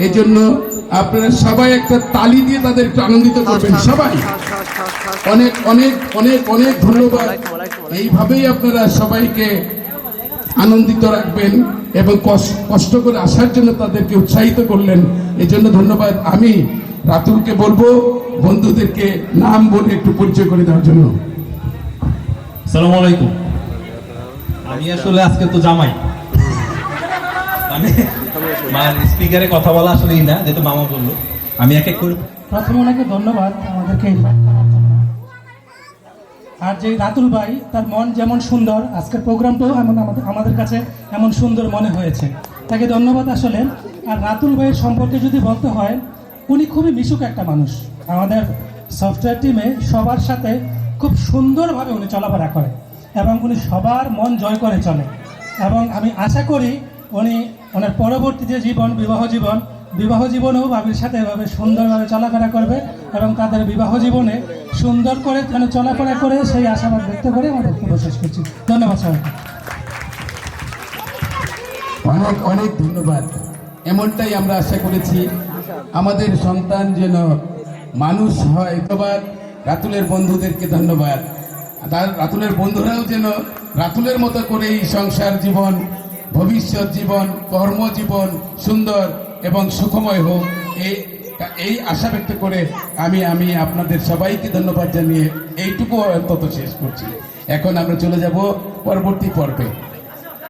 এই জন্য আপনারা সবাই একটা তালি দিয়ে তাদের একটু আনন্দিত করবেন। সবাই অনেক অনেক অনেক অনেক ধন্যবাদ। এইভাবেই আপনারা সবাইকে আনন্দিত রাখবেন এবং কষ্ট করে আসার জন্য তাদেরকে উৎসাহিত করলেন, এই জন্য ধন্যবাদ। আমি রাতুলকে বলবো বন্ধুদেরকে নাম বলে একটু পরিচয় করে দেওয়ার জন্য। আসসালামু আলাইকুম। আমি আসলে আজকে তো জামাই, মানে স্পিকারে কথা বলা আসলে না, যেহেতু মামা বললো আমি এক এক করে। প্রথমে ওনাকে ধন্যবাদ আমাদেরকে ইনভাইট করার জন্য। আর যে রাতুল ভাই, তার মন যেমন সুন্দর, আজকের প্রোগ্রামটাও এমন আমাদের কাছে এমন সুন্দর মনে হয়েছে, তাকে ধন্যবাদ আসলে। আর রাতুল ভাইয়ের সম্পর্কে যদি বলতে হয়, উনি খুবই মিশুক একটা মানুষ। আমাদের সফটওয়্যার টিমে সবার সাথে খুব সুন্দরভাবে উনি চলাফেরা করে এবং উনি সবার মন জয় করে চলে। এবং আমি আশা করি উনি ওনার পরবর্তী যে জীবন, বিবাহ জীবনেও বাবির সাথে এভাবে সুন্দরভাবে চলাফেরা করবে এবং তাদের বিবাহ জীবনে সুন্দর করে যেন চলাফেরা করে, সেই আশাবাদ ব্যক্ত করে আমার বক্তব্য শেষ করছি। ধন্যবাদ সবাইকে। অনেক অনেক ধন্যবাদ। এমনটাই আমরা আশা করেছি, আমাদের সন্তান যেন মানুষ হয়। ধন্যবাদ রাতুলের বন্ধুদেরকে, ধন্যবাদ। রাতুলের বন্ধুরাও যেন রাতুলের মতো করেই সংসার জীবন, ভবিষ্যৎ জীবন, কর্মজীবন সুন্দর এবং সুখময় হোক, এই আশা ব্যক্ত করে আমি আপনাদের সবাইকে ধন্যবাদ জানিয়ে এইটুকু অন্তত শেষ করছি। এখন আমরা চলে যাব পরবর্তী পর্বে।